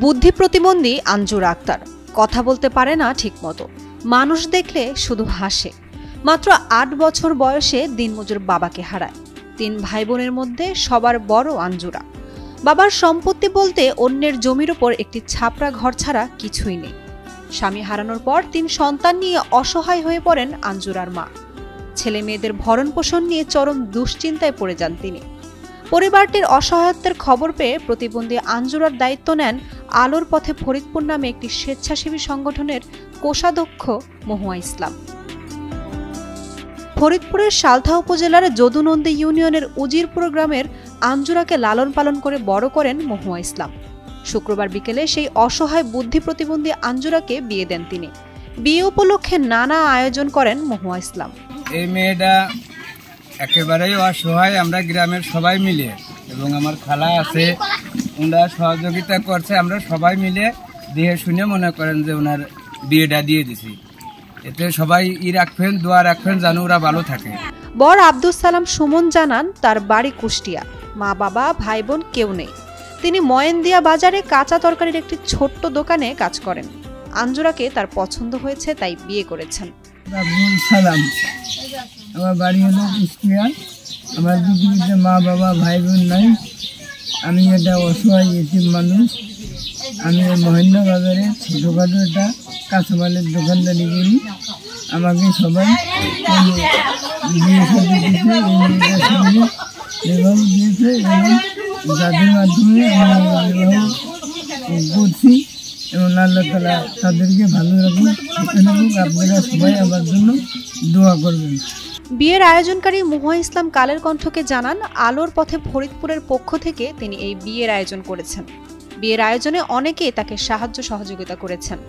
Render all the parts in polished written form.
বুদ্ধি প্রতিবন্ধী আঞ্জুরা আক্তার কথা বলতে পারে না ঠিকমতো, মানুষ দেখলে শুধু হাসে। মাত্র ৮ বছর বয়সে দিনমজুর বাবাকে হারায়। ৩ ভাই বোনের মধ্যে সবার বড় আঞ্জুরা। বাবার সম্পত্তি বলতে অন্যের জমির ওপর একটি ছাপড়া ঘর ছাড়া কিছুই নেই। স্বামী হারানোর পর ৩ সন্তান নিয়ে অসহায় হয়ে পড়েন আঞ্জুরার মা। ছেলে মেয়েদের ভরণ পোষণ নিয়ে চরম দুশ্চিন্তায় পড়ে যান তিনি। পরিবারটির অসহায়ত্বের খবর পেয়ে প্রতিবন্ধী আঞ্জুরার দায়িত্ব নেন আলোর পথে ফরিদপুর নামে একটি স্বেচ্ছাসেবী সংগঠনের কোষাধ্যক্ষ মহুয়া ইসলাম। ফরিদপুরের সালথা উপজেলার যদুনন্দী ইউনিয়নের উজিরপুর গ্রামের আঞ্জুরাকে লালন পালন করে বড় করেন মহুয়া ইসলাম। শুক্রবার বিকেলে সেই অসহায় বুদ্ধি প্রতিবন্ধী আঞ্জুরাকে বিয়ে দেন তিনি। বিয়ে উপলক্ষে নানা আয়োজন করেন মহুয়া ইসলাম। এই মেয়েটা একেবারেই অসহায়, আমরা গ্রামের সবাই মিলে এবং আমার খালা আছে, ওনারা সহযোগিতা করছে। আমরা সবাই মিলে দিয়ে শুনে মনে করেন যে ওনার বিয়েটা দিয়ে দিছি। এতে সবাই রাখবেন, দোয়া রাখবেন যেন ওরা ভালো থাকে। বর আব্দুস সালাম সুমন জানান তার বাড়ি কুষ্টিয়া, মা বাবা ভাই বোন কেউ নেই। তিনি ময়েনদিয়া বাজারে কাঁচা তরকারির একটি ছোট্ট দোকানে কাজ করেন। আঞ্জুরাকে তার পছন্দ হয়েছে তাই বিয়ে করেছেন। আব্দুল সালাম, আমার বাড়ি হলো কুষ্টিয়া। আমার পৃথিবীতে মা বাবা ভাই বোন নাই। আমি একটা অসহায় এতিম মানুষ। আমি মহেন্দ্র বাজারে ছোটোখাটো একটা কাঁচামালের দোকানদারি করি। আমাকে সবাই বিবাহ দিয়েছে এবং যাদের মাধ্যমে আমি বিবাহ করছি এবং আল্লাহ তাআলা তাদেরকে ভালো রাখুন। আপনারা সবাই আমার জন্য দোয়া করবেন। বিয়ের আয়োজনকারী মহুয়া ইসলাম কালের কণ্ঠকে জানান, আলোর পথে ফরিদপুরের পক্ষ থেকে তিনি এই বিয়ের আয়োজন করেছেন। বিয়ের আয়োজনে অনেকেই তাকে সাহায্য সহযোগিতা করেছেন।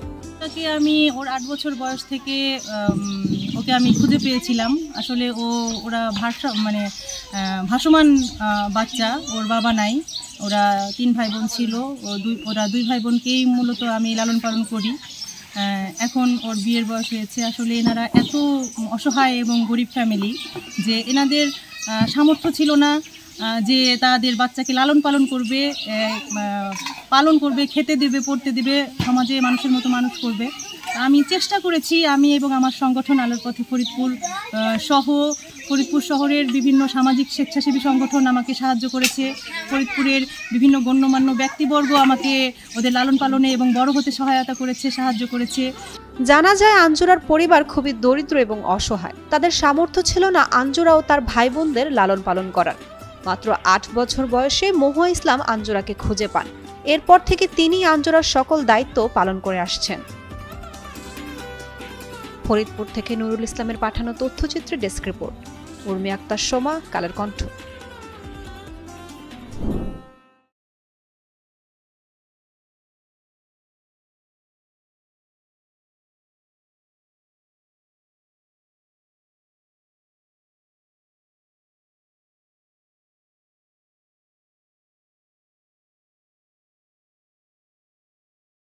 আমি ওর 8 বছর বয়স থেকে ওকে আমি খুঁজে পেয়েছিলাম। আসলে ওরা ভাসমান বাচ্চা, ওর বাবা নাই। ওরা 3 ভাই বোন ছিল। ওরা 2 ভাই বোনকেই মূলত আমি লালন পালন করি। এখন ওর বিয়ের বয়স হয়েছে। আসলে এনারা এত অসহায় এবং গরিব ফ্যামিলি যে এনাদের সামর্থ্য ছিল না যে তাদের বাচ্চাকে লালন পালন করবে, খেতে দেবে, পড়তে দেবে, সমাজে মানুষের মতো মানুষ করবে। আমি চেষ্টা করেছি, আমি এবং আমার সংগঠন আলোর পথে ফরিদপুর শহরের বিভিন্ন সামাজিক স্বেচ্ছাসেবী সংগঠন আমাকে সাহায্য করেছে। ফরিদপুরের বিভিন্ন গণ্যমান্য ব্যক্তিবর্গ আমাকে ওদের লালন পালনে এবং বড় হতে সহায়তা করেছে, সাহায্য করেছে। জানা যায় আঞ্জুরার পরিবার খুবই দরিদ্র এবং অসহায়। তাদের সামর্থ্য ছিল না আঞ্জুরা ও তার ভাই বোনদের লালন পালন করার। মাত্র ৮ বছর বয়সে মহুয়া ইসলাম আঞ্জুরাকে খুঁজে পান। এরপর থেকে তিনি আঞ্জুরার সকল দায়িত্ব পালন করে আসছেন। ফরিদপুর থেকে নুরুল ইসলামের পাঠানো তথ্যচিত্রে ডেস্ক রিপোর্ট। উর্মি আক্তার সোমা, কালের কণ্ঠ।